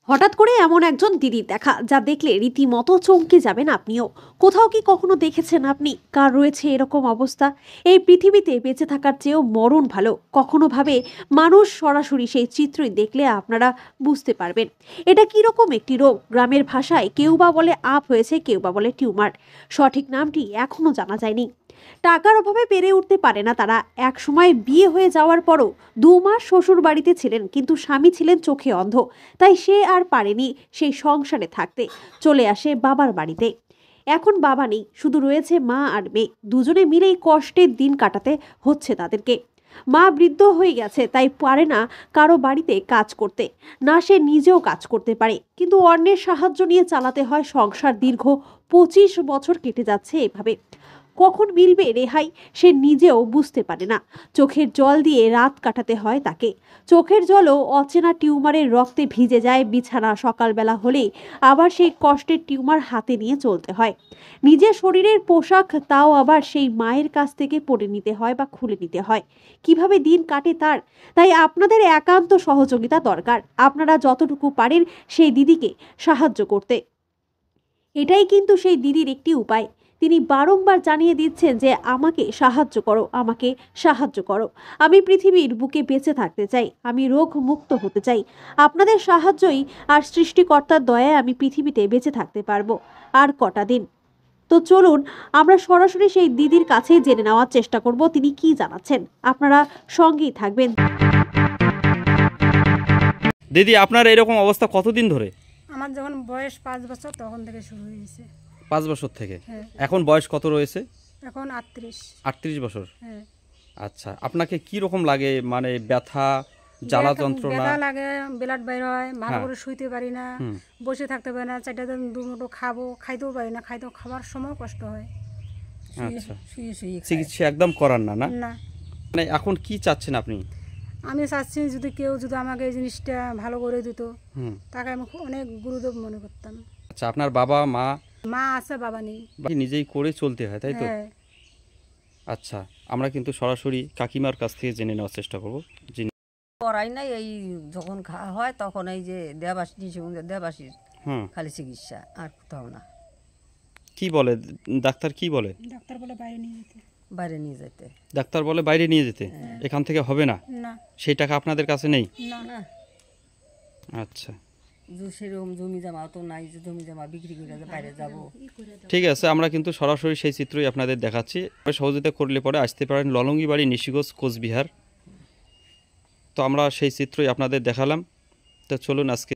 হঠাৎ করে এমন একজন দিদির দেখা যা দেখলে রীতিমতো চমকে যাবেন আপনিও। কোথাও কি কখনো দেখেছেন আপনি কার রয়েছে এরকম অবস্থা? এই পৃথিবীতে বেঁচে থাকার চেয়েও মরণ ভালো কখনো ভাবে মানুষ। সরাসরি সেই চিত্রই দেখলে আপনারা বুঝতে পারবেন এটা কিরকম একটি রোগ। গ্রামের ভাষায় কেউ বা বলে আপ হয়েছে, কেউ বা বলে টিউমার। সঠিক নামটি এখনো জানা যায়নি। টাকার অভাবে পেরে উঠতে পারে না তারা। এক সময় বিয়ে হয়ে যাওয়ার পরও 2 মাস শ্বশুর বাড়িতে ছিলেন, কিন্তু স্বামী ছিলেন চোখে অন্ধ। তাই সে আর পারেনি সেই সংসারে থাকতে, চলে আসে বাবার বাড়িতে। এখন বাবা নেই, শুধু রয়েছে মা আর মেয়ে। দুজনে মিলেই কষ্টের দিন কাটাতে হচ্ছে তাদেরকে। মা বৃদ্ধ হয়ে গেছে, তাই পারে না কারো বাড়িতে কাজ করতে। না সে নিজেও কাজ করতে পারে, কিন্তু অন্যের সাহায্য নিয়ে চালাতে হয় সংসার। দীর্ঘ 25 বছর কেটে যাচ্ছে এভাবে। কখন মিলবে রেহাই সে নিজেও বুঝতে পারে না। চোখের জল দিয়ে রাত কাটাতে হয় তাকে। চোখের জলও অচেনা টিউমারের রক্তে ভিজে যায় বিছানা। সকালবেলা হলেই আবার সেই কষ্টের টিউমার হাতে নিয়ে চলতে হয়। নিজের শরীরের পোশাক তাও আবার সেই মায়ের কাছ থেকে পরে নিতে হয় বা খুলে নিতে হয়। কিভাবে দিন কাটে তার? তাই আপনাদের একান্ত সহযোগিতা দরকার। আপনারা যতটুকু পারেন সেই দিদিকে সাহায্য করতে। এটাই কিন্তু সেই দিদির একটি উপায়। তিনি বারংবার জানিয়ে দিচ্ছেন যে আমাকে সাহায্য করো, আমাকে সাহায্য করো। আমি পৃথিবীর বুকে বেঁচে থাকতে চাই, আমি রোগ মুক্ত হতে চাই। আপনাদের সাহায্যই আর সৃষ্টিকর্তার দয়ায় আমি পৃথিবীতে বেঁচে থাকতে পারবো আর কটা দিন। তো চলুন আমরা সরাসরি সেই দিদির কাছেই জেনে নেওয়ার চেষ্টা করব তিনি কি জানাচ্ছেন। আপনারা সঙ্গেই থাকবেন। দিদি, আপনার এরকম অবস্থা কতদিন ধরে? আমার যখন বয়স 5 বছর তখন থেকে শুরু হয়েছে। 5 বছর থেকে? হ্যাঁ। এখন বয়স কত রয়েছে? এখন 38। 38 বছর? হ্যাঁ। আচ্ছা, আপনাকে কি রকম লাগে? মানে ব্যথা, জ্বালা যন্ত্রণা? ব্যথা লাগে, ব্লাড বের হয়, ভালো করে শুইতে পারি না, বসে থাকতে পারি না। 4টা দিন 2 মুঠো খাবো, খাইতেও পারি না, খাবার সময় কষ্ট হয়। আচ্ছা, শুয়ে শুয়ে চিকিৎসা একদম করার না? না, না। মানে এখন কি চাচ্ছেন আপনি? আমি চাচ্ছি যদি কেউ যদি আমাকে এই জিনিসটা ভালো করে দিত, তাকে আমি অনেক গুরুদেব মনে করতাম। আচ্ছা, আপনার বাবা মা? মা আছে, বাবা নেই। নিজেই করে চলতে হয়, তাই তো? হ্যাঁ। আচ্ছা, আমরা কিন্তু সরাসরি কাকিমার কাছ থেকে জেনে নেওয়ার চেষ্টা করবো। করাই নাই, এই যখন খাওয়া হয় তখন এই যে দেবাশির খালি চিকিৎসা, আর কোথাও না। কি বলে ডাক্তার? কি বলে? ডাক্তার বলে বাইরে নিয়ে যেতে। বাইরে নিয়ে যেতে? ডাক্তার বলে বাইরে নিয়ে যেতে? এখান থেকে হবে না? না। সেই টাকা আপনাদের কাছে নেই? না না। আচ্ছা, সেরকম জমি জমা তো নাই যে জমি জমা বিক্রি করে বাইরে যাব। ঠিক আছে, আমরা কিন্তু সরাসরি সেই চিত্রই আপনাদের দেখাচ্ছি। সহযোগিতা করলে পরে আসতে পারেন ললঙ্গিবাড়ি, নিশিগঞ্জ, কোচবিহার। তো আমরা সেই চিত্রই আপনাদের দেখালাম। তো চলুন আজকে